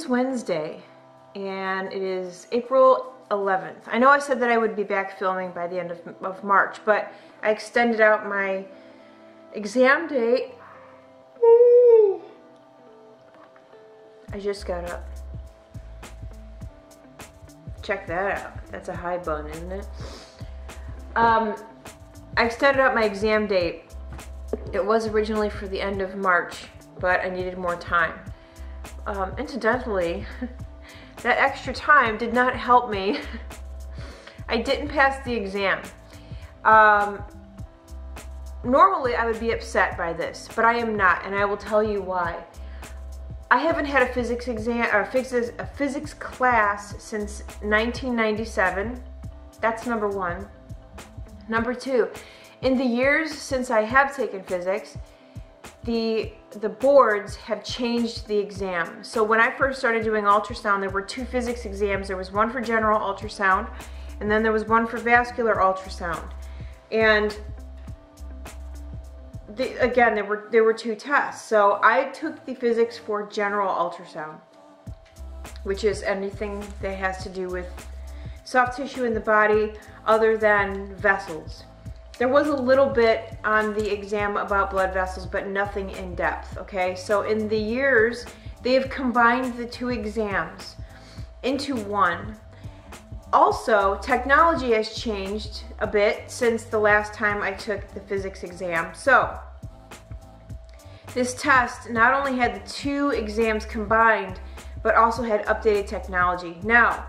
is Wednesday, and it is April 11th. I know I said that I would be back filming by the end of March, but I extended out my exam date. I just got up. Check that out. That's a high bun, isn't it? I extended out my exam date. It was originally for the end of March, but I needed more time. Incidentally, that extra time did not help me. I didn't pass the exam. Normally I would be upset by this, but I am not, and I will tell you why. I haven't had a physics exam or a physics class since 1997. That's number one. Number two, in the years since I have taken physics, the boards have changed the exam. So when I first started doing ultrasound, there were two physics exams. There was one for general ultrasound, and then there was one for vascular ultrasound. And again, there were two tests. So I took the physics for general ultrasound, which is anything that has to do with soft tissue in the body other than vessels. There was a little bit on the exam about blood vessels, but nothing in depth, okay? So in the years, they have combined the two exams into one. Also, technology has changed a bit since the last time I took the physics exam. So this test not only had the two exams combined, but also had updated technology. Now,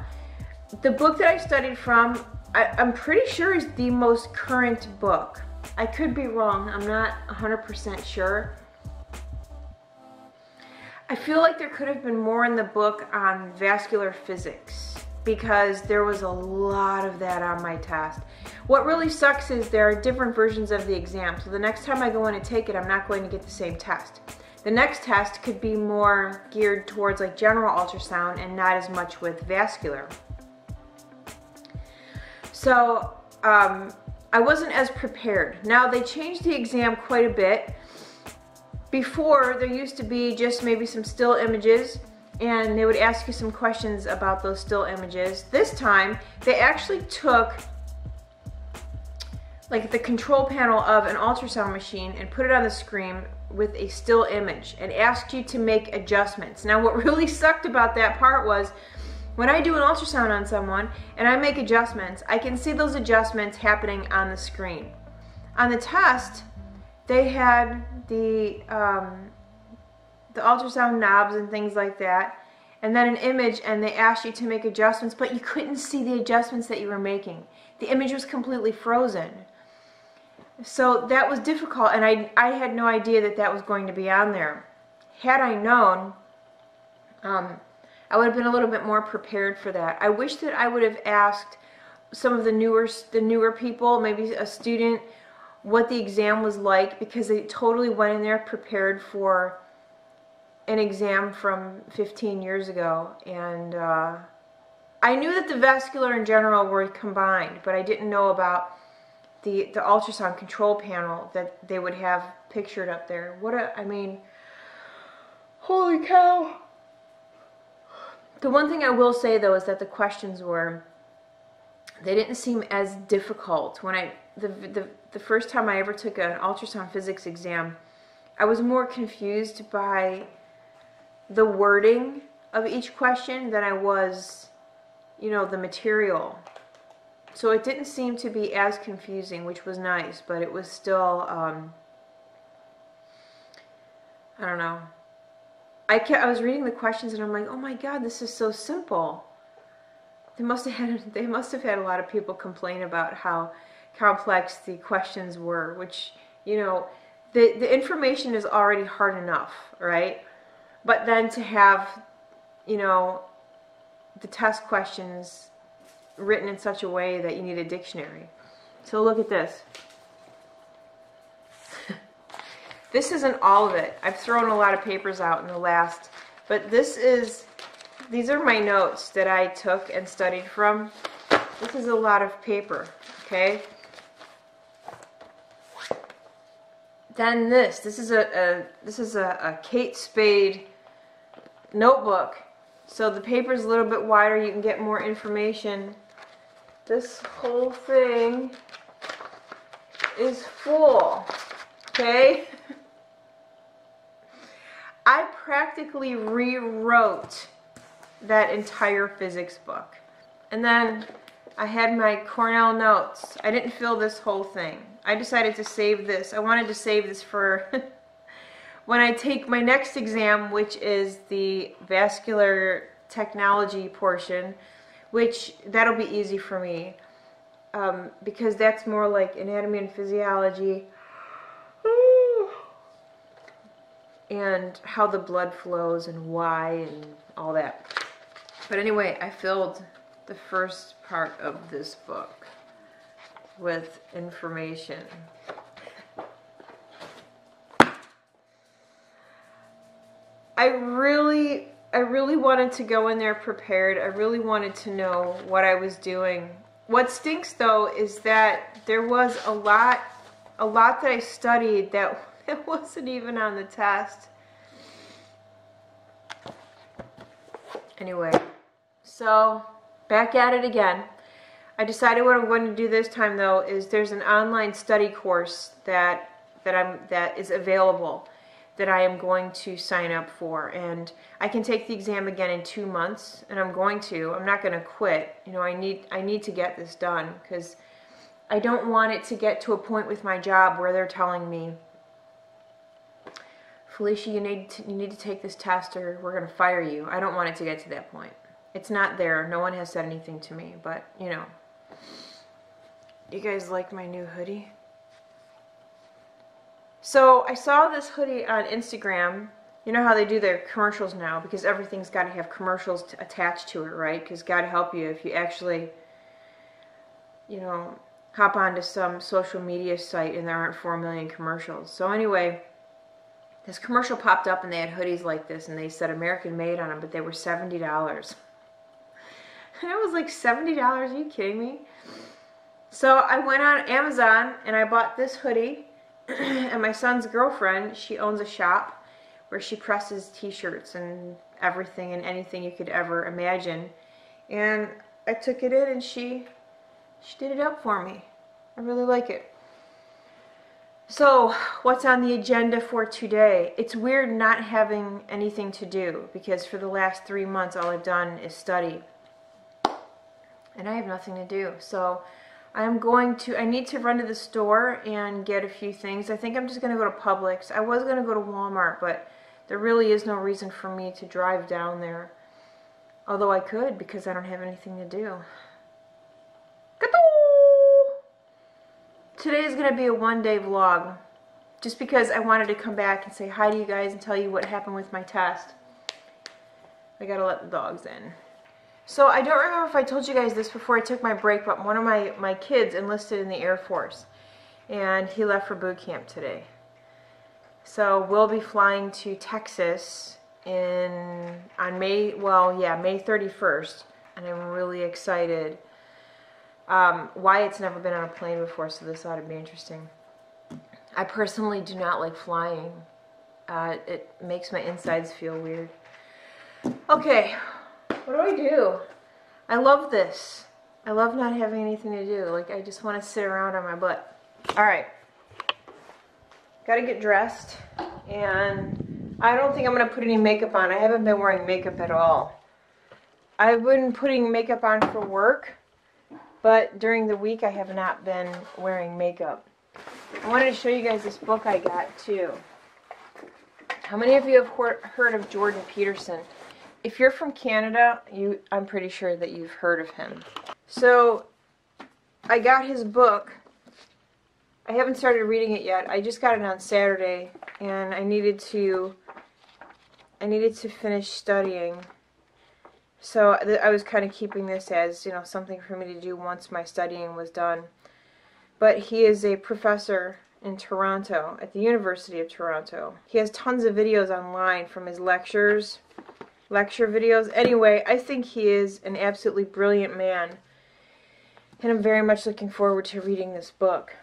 the book that I studied from, I'm pretty sure is the most current book. I could be wrong, I'm not 100% sure. I feel like there could have been more in the book on vascular physics because there was a lot of that on my test. What really sucks is there are different versions of the exam, so the next time I go in and take it, I'm not going to get the same test. The next test could be more geared towards like general ultrasound and not as much with vascular. So I wasn't as prepared. Now they changed the exam quite a bit. Before, there used to be just maybe some still images, and they would ask you some questions about those still images. This time, they actually took like the control panel of an ultrasound machine and put it on the screen with a still image and asked you to make adjustments. Now what really sucked about that part was when I do an ultrasound on someone and I make adjustments, I can see those adjustments happening on the screen. On the test, they had the ultrasound knobs and things like that, and then an image, and they asked you to make adjustments, but you couldn't see the adjustments that you were making. The image was completely frozen. So that was difficult, and I had no idea that that was going to be on there. Had I known, I would have been a little bit more prepared for that. I wish that I would have asked some of the newer people, maybe a student, what the exam was like, because they totally went in there prepared for an exam from 15 years ago. And I knew that the vascular and general were combined, but I didn't know about the ultrasound control panel that they would have pictured up there. I mean, holy cow. The one thing I will say though is that the questions they didn't seem as difficult. When the first time I ever took an ultrasound physics exam, I was more confused by the wording of each question than I was, you know, the material. So it didn't seem to be as confusing, which was nice, but it was still, I don't know. I was reading the questions and I'm like, oh my God, this is so simple. They must have had a lot of people complain about how complex the questions were, which, you know, the information is already hard enough, right? But then to have, you know, the test questions written in such a way that you need a dictionary. So look at this. This isn't all of it. I've thrown a lot of papers out in the last, but these are my notes that I took and studied from. This is a lot of paper, okay? Then this is a Kate Spade notebook So the paper's a little bit wider, you can get more information. This whole thing is full, okay? I practically rewrote that entire physics book. And then I had my Cornell notes. I didn't fill this whole thing. I decided to save this. I wanted to save this for when I take my next exam, which is the vascular technology portion, which that'll be easy for me because that's more like anatomy and physiology and how the blood flows and why and all that. But anyway, I filled the first part of this book with information. I really wanted to go in there prepared. I really wanted to know what I was doing. What stinks though is that there was a lot that I studied that wasn't even on the test. Anyway, so back at it again. I decided what I'm going to do this time though is there's an online study course that is available that I am going to sign up for, and I can take the exam again in 2 months, and I'm not going to quit. You know, I need to get this done because I don't want it to get to a point with my job where they're telling me, Felicia, you need to take this test or we're going to fire you. I don't want it to get to that point. It's not there. No one has said anything to me, but you know. You guys like my new hoodie? So I saw this hoodie on Instagram. You know how they do their commercials now, because everything's got to have commercials attached to it, right? Because God help you if you actually, you know, hop onto some social media site and there aren't 4 million commercials. So anyway, this commercial popped up and they had hoodies like this and they said American made on them, but they were $70. And I was like, $70? Are you kidding me? So I went on Amazon and I bought this hoodie. And my son's girlfriend, she owns a shop where she presses t-shirts and everything and anything you could ever imagine. And I took it in and she did it up for me. I really like it. So what's on the agenda for today? It's weird not having anything to do because for the last 3 months all I've done is study. And I have nothing to do. So I need to run to the store and get a few things. I think I'm just going to go to Publix. I was going to go to Walmart, but there really is no reason for me to drive down there. Although I could because I don't have anything to do. Today is going to be a one-day vlog. Just because I wanted to come back and say hi to you guys and tell you what happened with my test. I got to let the dogs in. So I don't remember if I told you guys this before I took my break, but one of my kids enlisted in the Air Force, and he left for boot camp today. So we'll be flying to Texas on May 31st, and I'm really excited. Wyatt's never been on a plane before, so this ought to be interesting. I personally do not like flying. It makes my insides feel weird. Okay. What do? I love this. I love not having anything to do. Like, I just want to sit around on my butt. Alright. Gotta get dressed. And I don't think I'm going to put any makeup on. I haven't been wearing makeup at all. I've been putting makeup on for work. But during the week, I have not been wearing makeup. I wanted to show you guys this book I got, too. How many of you have heard of Jordan Peterson? If you're from Canada, I'm pretty sure that you've heard of him. So, I got his book. I haven't started reading it yet. I just got it on Saturday, and I needed to finish studying. So, I was kind of keeping this as, you know, something for me to do once my studying was done. But he is a professor in Toronto, at the University of Toronto. He has tons of videos online from his lecture videos. Anyway, I think he is an absolutely brilliant man, and I'm very much looking forward to reading this book.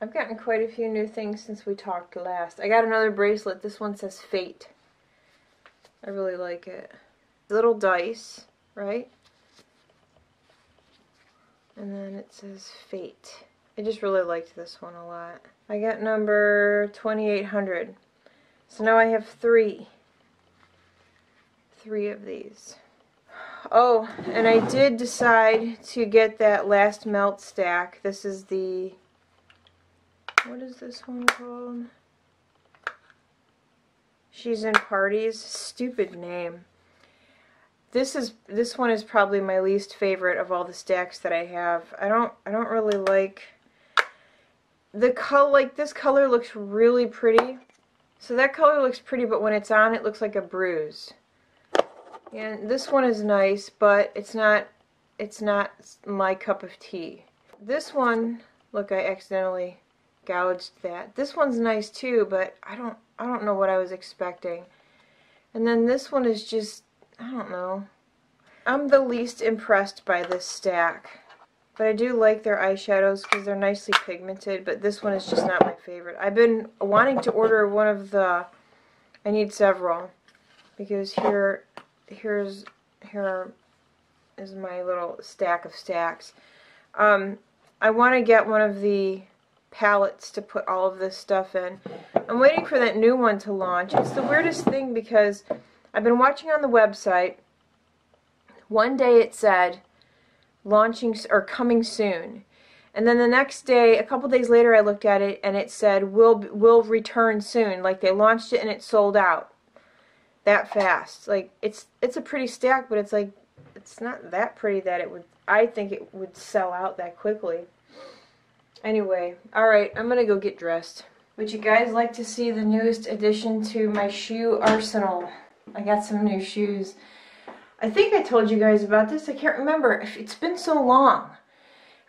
I've gotten quite a few new things since we talked last. I got another bracelet. This one says Fate. I really like it. Little dice, right? And then it says Fate. I just really liked this one a lot. I got number 2800. So now I have three of these. Oh, and I did decide to get that last melt stack. This is the, what is this one called? She's in Parties. Stupid name. This one is probably my least favorite of all the stacks that I have. I don't really like the color. Like, this color looks really pretty. So that color looks pretty, but when it's on, it looks like a bruise. And this one is nice, but it's not my cup of tea. This one, look, I accidentally gouged that. This one's nice too, but I don't know what I was expecting. And then this one is just, I don't know. I'm the least impressed by this stack. But I do like their eyeshadows because they're nicely pigmented, but this one is just not my favorite. I've been wanting to order one of the, I need several, because here is my little stack of stacks. I want to get one of the palettes to put all of this stuff in. I'm waiting for that new one to launch. It's the weirdest thing because I've been watching on the website. One day it said launching or coming soon, and then the next day, a couple days later, I looked at it and it said will return soon. Like, they launched it and it sold out that fast. Like, it's a pretty stack, but it's like, it's not that pretty that it would, I think it would sell out that quickly. Anyway, alright, I'm gonna go get dressed. Would you guys like to see the newest addition to my shoe arsenal? I got some new shoes. I think I told you guys about this. I can't remember. It's been so long.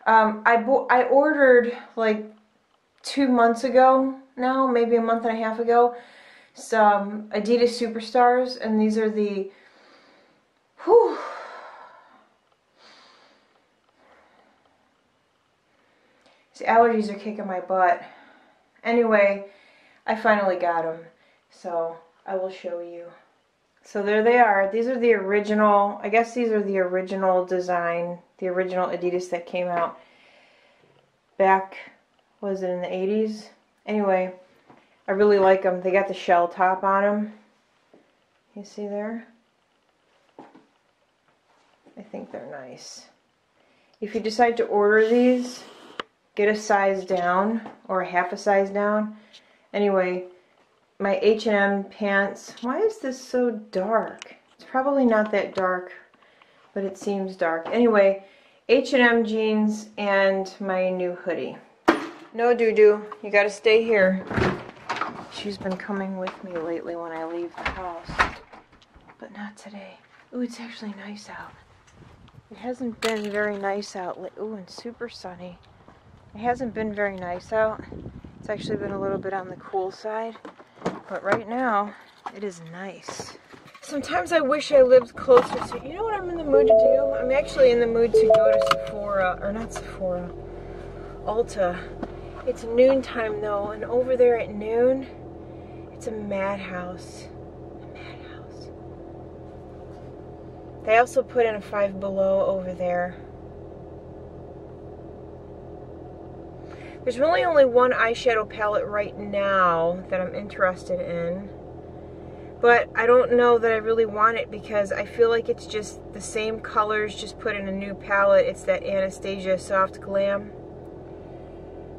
I ordered like 2 months ago now, maybe a month and a half ago, some Adidas Superstars, and these are the, whew, these allergies are kicking my butt. Anyway, I finally got them, so I will show you. So there they are. These are the original, I guess these are the original design, the original Adidas that came out back, was it in the 80s? Anyway, I really like them. They got the shell top on them. You see there? I think they're nice. If you decide to order these, get a size down or half a size down. Anyway, my H&M pants. Why is this so dark? It's probably not that dark, but it seems dark. Anyway, H&M jeans and my new hoodie. No doo-doo. You gotta stay here. She's been coming with me lately when I leave the house, but not today. Ooh, it's actually nice out. It hasn't been very nice out. Ooh, and super sunny. It hasn't been very nice out. It's actually been a little bit on the cool side. But right now, it is nice. Sometimes I wish I lived closer to, you know what I'm in the mood to do? I'm actually in the mood to go to Sephora, or not Sephora, Ulta. It's noontime though, and over there at noon, it's a madhouse. A madhouse. They also put in a Five Below over there. There's really only one eyeshadow palette right now that I'm interested in, but I don't know that I really want it because I feel like it's just the same colors, just put in a new palette. It's that Anastasia Soft Glam.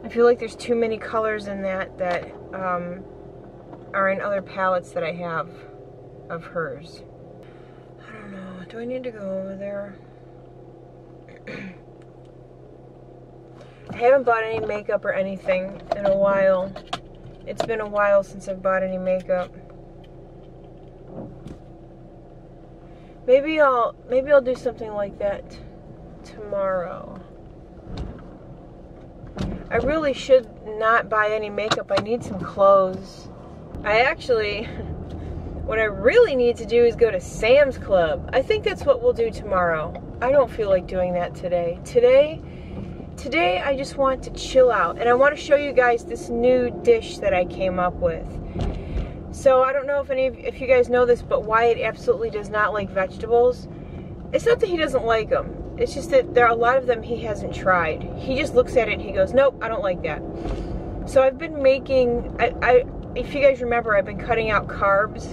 I feel like there's too many colors in that are in other palettes that I have of hers. I don't know. Do I need to go over there? I haven't bought any makeup or anything in a while. It's been a while since I've bought any makeup. Maybe I'll do something like that tomorrow. I really should not buy any makeup. I need some clothes. What I really need to do is go to Sam's Club. I think that's what we'll do tomorrow. I don't feel like doing that today. Today I just want to chill out, and I want to show you guys this new dish that I came up with. So I don't know if you guys know this, but Wyatt absolutely does not like vegetables. It's not that he doesn't like them. It's just that there are a lot of them he hasn't tried. He just looks at it and he goes, nope, I don't like that. So I've been making, if you guys remember, I've been cutting out carbs.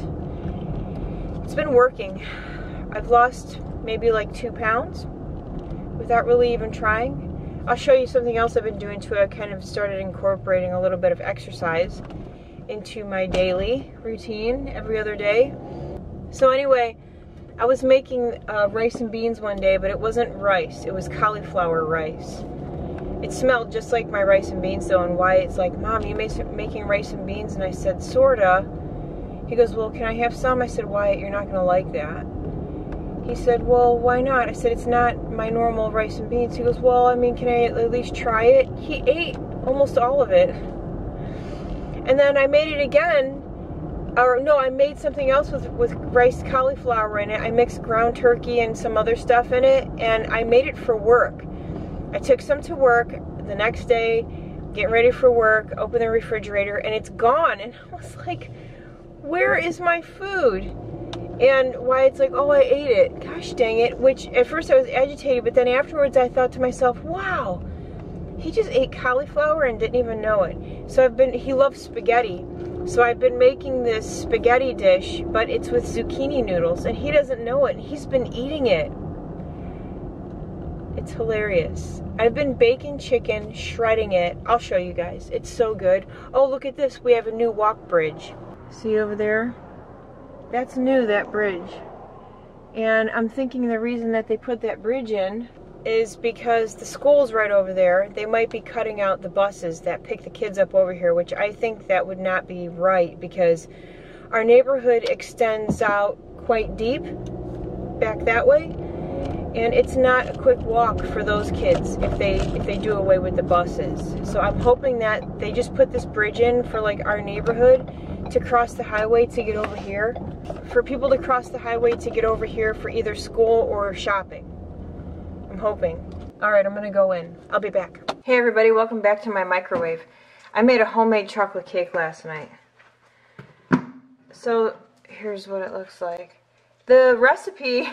It's been working. I've lost maybe like 2 pounds without really even trying. I'll show you something else I've been doing too. I kind of started incorporating a little bit of exercise into my daily routine every other day. So anyway, I was making rice and beans one day, but it wasn't rice, it was cauliflower rice. It smelled just like my rice and beans though, and Wyatt's like, Mom, you making rice and beans? And I said, sorta. He goes, well, can I have some? I said, Wyatt, you're not gonna like that. He said, well, why not? I said, it's not my normal rice and beans. He goes, well, I mean, can I at least try it? He ate almost all of it. And then I made it again, or no, I made something else with rice cauliflower in it. I mixed ground turkey and some other stuff in it, and I made it for work. I took some to work the next day, getting ready for work, open the refrigerator, and it's gone. And I was like, where is my food? And Wyatt's like, oh, I ate it. Gosh dang it. Which at first I was agitated, but then afterwards I thought to myself, wow, he just ate cauliflower and didn't even know it. So he loves spaghetti. So I've been making this spaghetti dish, but it's with zucchini noodles, and he doesn't know it, and he's been eating it. It's hilarious. I've been baking chicken, shredding it. I'll show you guys. It's so good. Oh, look at this. We have a new walk bridge. See over there? That's new, that bridge. And I'm thinking the reason that they put that bridge in is because the school's right over there. They might be cutting out the buses that pick the kids up over here, which I think that would not be right because our neighborhood extends out quite deep back that way, and it's not a quick walk for those kids if they do away with the buses. So I'm hoping that they just put this bridge in for like our neighborhood to cross the highway to get over here, for people to cross the highway to get over here for either school or shopping. I'm hoping. Alright, I'm gonna go in. I'll be back. Hey everybody, welcome back to my microwave. I made a homemade chocolate cake last night. So here's what it looks like. The recipe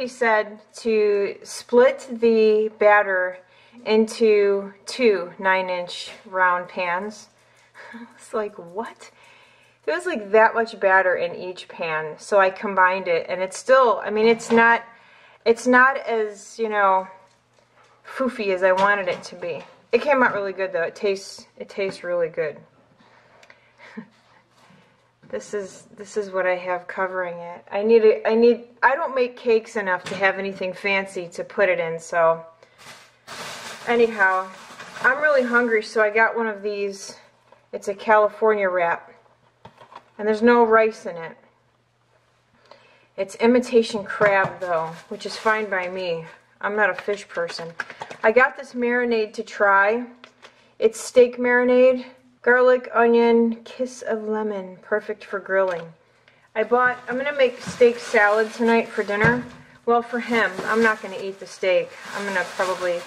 said to split the batter into 2 9-inch round pans. It's like, what? There was like that much batter in each pan, so I combined it, and it's still, I mean, it's not as, you know, foofy as I wanted it to be. It came out really good though. It tastes really good. This is what I have covering it. I don't make cakes enough to have anything fancy to put it in, so anyhow, I'm really hungry, so I got one of these. It's a California wrap, and there's no rice in it. It's imitation crab though, which is fine by me. I'm not a fish person. I got this marinade to try. It's steak marinade, garlic, onion, kiss of lemon, perfect for grilling. I'm gonna make steak salad tonight for dinner. Well, for him, I'm not gonna eat the steak. I'm gonna probably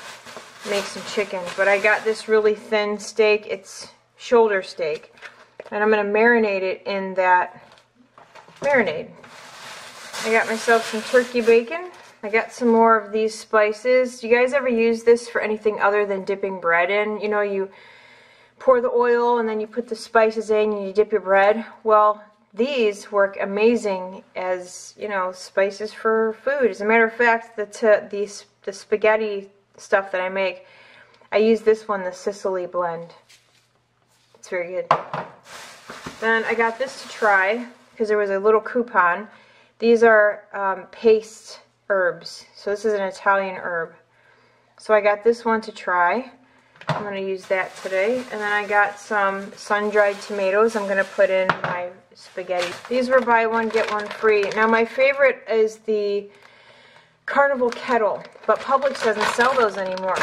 make some chicken, but I got this really thin steak. It's shoulder steak, and I'm gonna marinate it in that marinade. I got myself some turkey bacon. I got some more of these spices. Do you guys ever use this for anything other than dipping bread in? You know, you pour the oil and then you put the spices in and you dip your bread. Well, these work amazing as, you know, spices for food. As a matter of fact, the spaghetti stuff that I make, I use this one, the Sicily blend. It's very good. Then I got this to try because there was a little coupon. These are paste herbs. So this is an Italian herb. So I got this one to try. I'm going to use that today. And then I got some sun-dried tomatoes I'm going to put in my spaghetti. These were buy one, get one free. Now my favorite is the Carnival Kettle, but Publix doesn't sell those anymore.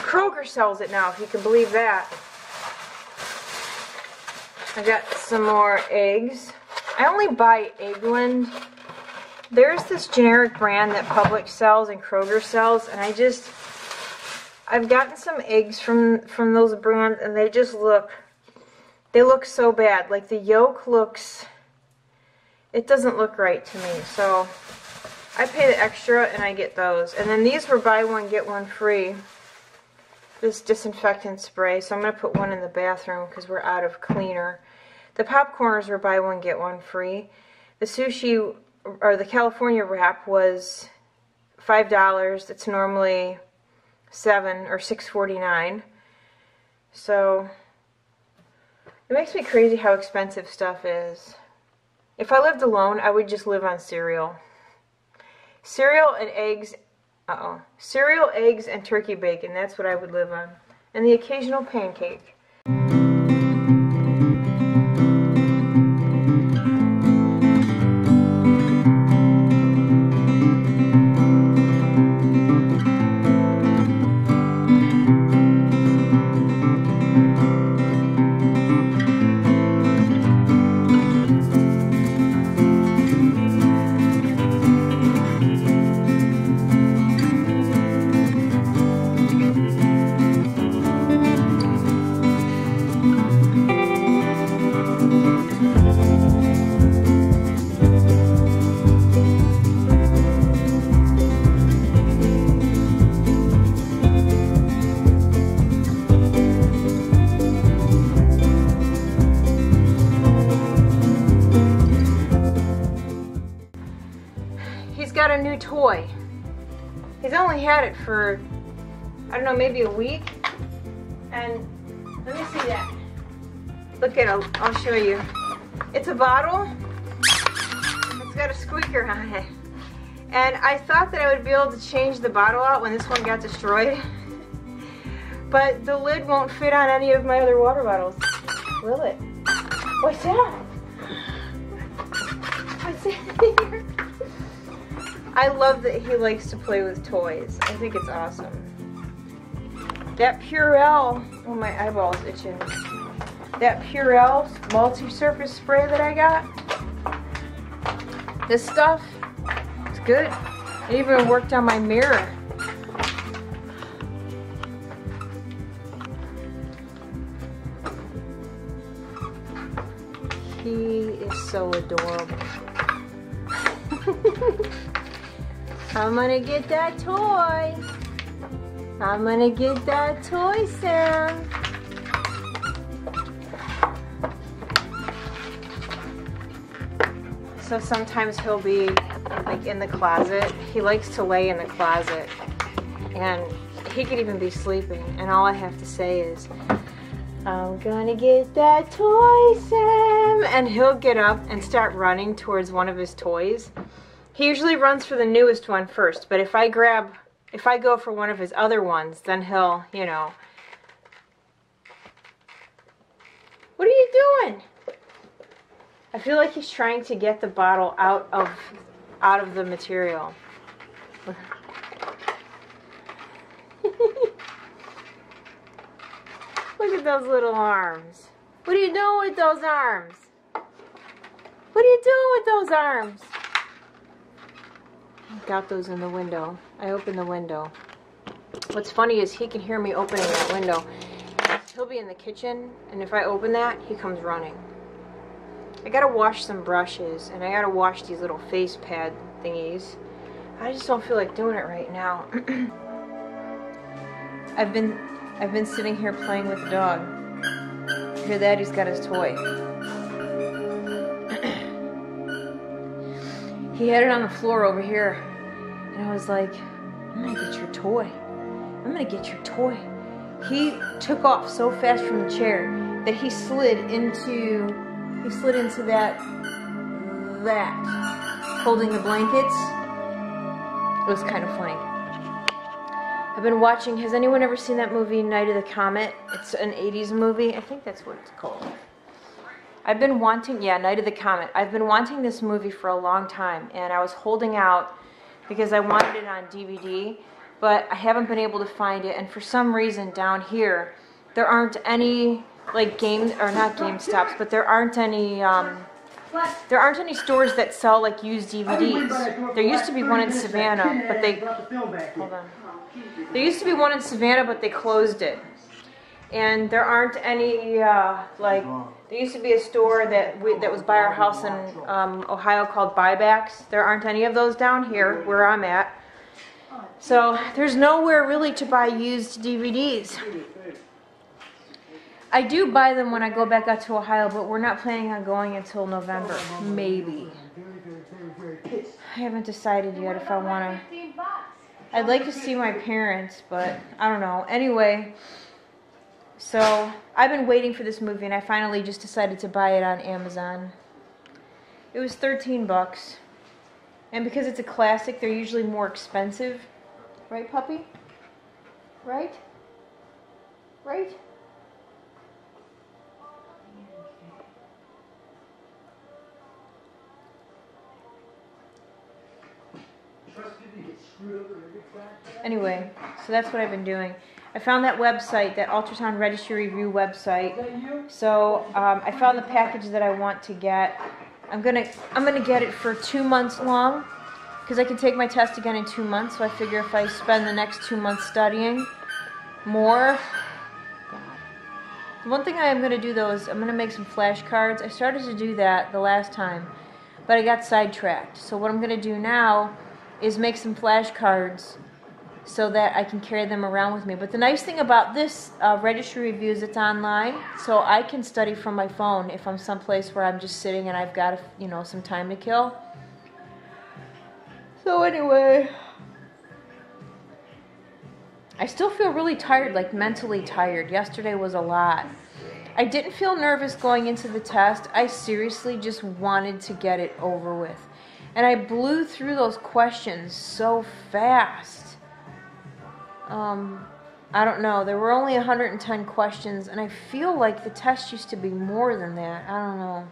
Kroger sells it now, if you can believe that. I got some more eggs. I only buy Eggland. There's this generic brand that Publix sells and Kroger sells, and I've gotten some eggs from those brands, and they just look They look so bad. Like the yolk looks, it doesn't look right to me. So I pay the extra and I get those. And then these were buy one, get one free. This disinfectant spray. So I'm going to put one in the bathroom because we're out of cleaner. The popcorners were buy one, get one free. The sushi, or the California wrap, was $5. It's normally $7 or $6.49. So it makes me crazy how expensive stuff is. If I lived alone, I would just live on cereal. Cereal and eggs. Cereal, eggs, and turkey bacon. That's what I would live on. And the occasional pancake. Got a new toy. He's only had it for, I don't know, maybe a week. And let me see that. Look at it. I'll show you. It's a bottle. It's got a squeaker on it. And I thought that I would be able to change the bottle out when this one got destroyed. But the lid won't fit on any of my other water bottles. Will it? What's that? What's in here? I love that he likes to play with toys. I think it's awesome. That Purell, oh my eyeball's itching. That Purell multi-surface spray that I got, this stuff, it's good. It even worked on my mirror. He is so adorable. I'm gonna get that toy. I'm gonna get that toy, Sam. So sometimes he'll be like in the closet. He likes to lay in the closet. And he could even be sleeping. And all I have to say is, I'm gonna get that toy, Sam. And he'll get up and start running towards one of his toys. He usually runs for the newest one first, but if I go for one of his other ones, then he'll, you know. What are you doing? I feel like he's trying to get the bottle out of the material. Look at those little arms. What are you doing with those arms? What are you doing with those arms? Got those in the window. I opened the window. What's funny is he can hear me opening that window. He'll be in the kitchen, and if I open that, he comes running. I gotta wash some brushes, and I gotta wash these little face pad thingies. I just don't feel like doing it right now. I've been sitting here playing with the dog. Hear that? He's got his toy. He had it on the floor over here, and I was like, I'm gonna get your toy. I'm gonna get your toy. He took off so fast from the chair that he slid into that, holding the blankets. It was kind of funny. I've been watching, has anyone ever seen that movie, Night of the Comet? It's an 80s movie. I think that's what it's called. I've been wanting, yeah, Night of the Comet. I've been wanting this movie for a long time, and I was holding out because I wanted it on DVD, but I haven't been able to find it, and for some reason down here, there aren't any, like, not GameStops, but there aren't any stores that sell, like, used DVDs. There used to be one in Savannah, but they, hold on. There used to be one in Savannah, but they closed it. And there aren't any, like, there used to be a store that was by our house in Ohio called Buybacks. There aren't any of those down here where I'm at. So there's nowhere really to buy used DVDs. I do buy them when I go back out to Ohio, but we're not planning on going until November, maybe. I haven't decided yet if I want to. I'd like to see my parents, but I don't know. Anyway, so I've been waiting for this movie, and I finally just decided to buy it on Amazon. It was 13 bucks. And because it's a classic, they're usually more expensive. Right, puppy? Right? Right? Anyway, so that's what I've been doing. I found that website, that Ultrasound Registry Review website. So I found the package that I want to get. I'm gonna get it for 2 months long, because I can take my test again in 2 months. So I figure if I spend the next 2 months studying more. God. The one thing I am gonna do though is I'm gonna make some flashcards. I started to do that the last time, but I got sidetracked. So what I'm gonna do now is make some flashcards so that I can carry them around with me. But the nice thing about this registry review is it's online, so I can study from my phone if I'm someplace where I'm just sitting and I've got, you know, some time to kill. So anyway, I still feel really tired, like mentally tired. Yesterday was a lot. I didn't feel nervous going into the test. I seriously just wanted to get it over with. And I blew through those questions so fast. I don't know. There were only 110 questions, and I feel like the test used to be more than that. I don't know.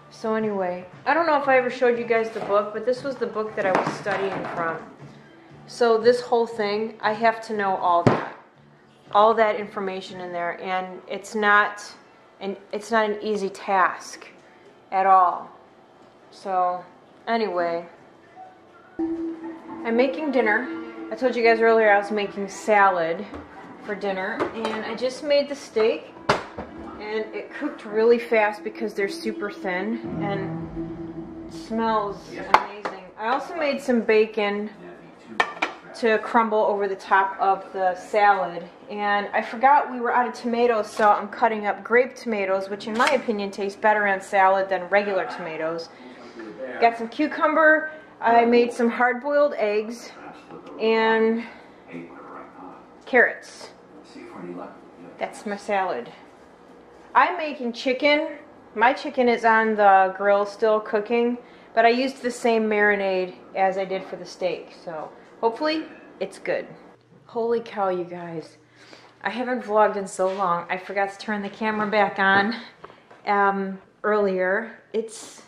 So anyway, I don't know if I ever showed you guys the book, but this was the book that I was studying from. So this whole thing, I have to know all that information in there, and it's not an easy task at all. So anyway, I'm making dinner. I told you guys earlier I was making salad for dinner, and I just made the steak, and it cooked really fast because they're super thin, and it smells amazing. I also made some bacon to crumble over the top of the salad, and I forgot we were out of tomatoes, so I'm cutting up grape tomatoes, which in my opinion taste better on salad than regular tomatoes. Got some cucumber. I made some hard-boiled eggs and carrots. That's my salad. I'm making chicken. My chicken is on the grill still cooking, but I used the same marinade as I did for the steak, so hopefully it's good. Holy cow, you guys. I haven't vlogged in so long. I forgot to turn the camera back on earlier. It's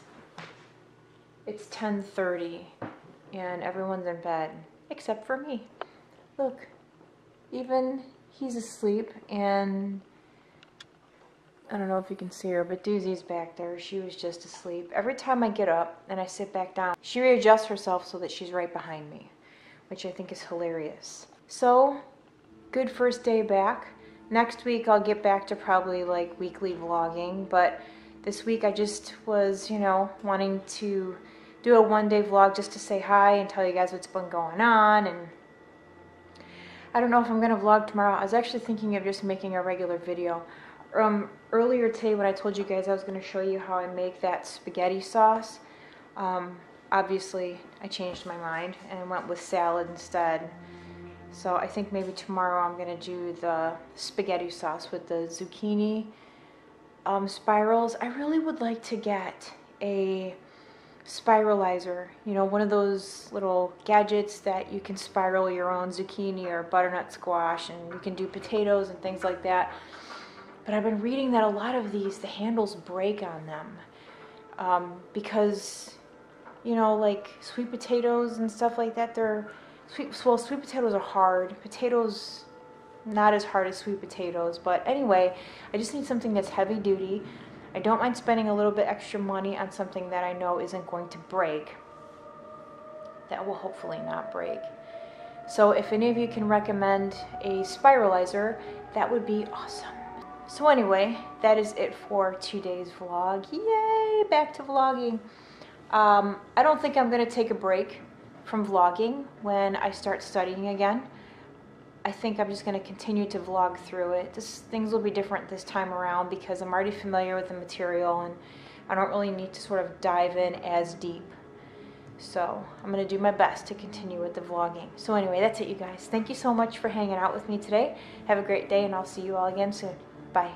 10:30 and everyone's in bed except for me. Look, even he's asleep, and I don't know if you can see her, but Doozy's back there. She was just asleep. Every time I get up and I sit back down, she readjusts herself so that she's right behind me, which I think is hilarious. So, good first day back. Next week I'll get back to probably like weekly vlogging, but this week I just was, you know, wanting to do a one-day vlog just to say hi and tell you guys what's been going on. And I don't know if I'm gonna vlog tomorrow. I was actually thinking of just making a regular video. Earlier today when I told you guys I was gonna show you how I make that spaghetti sauce, obviously I changed my mind and went with salad instead. So I think maybe tomorrow I'm gonna do the spaghetti sauce with the zucchini spirals. I really would like to get a spiralizer, you know, one of those little gadgets that you can spiral your own zucchini or butternut squash, and you can do potatoes and things like that. But I've been reading that a lot of these, the handles break on them because, you know, like sweet potatoes and stuff like that, sweet potatoes are hard. Potatoes not as hard as sweet potatoes, but anyway, I just need something that's heavy duty. I don't mind spending a little bit extra money on something that I know isn't going to break. That will hopefully not break. So if any of you can recommend a spiralizer, that would be awesome. So anyway, that is it for today's vlog. Yay, back to vlogging. I don't think I'm going to take a break from vlogging when I start studying again. I think I'm just going to continue to vlog through it. Things will be different this time around because I'm already familiar with the material and I don't really need to sort of dive in as deep. So I'm going to do my best to continue with the vlogging. So anyway, that's it, you guys. Thank you so much for hanging out with me today. Have a great day, and I'll see you all again soon. Bye.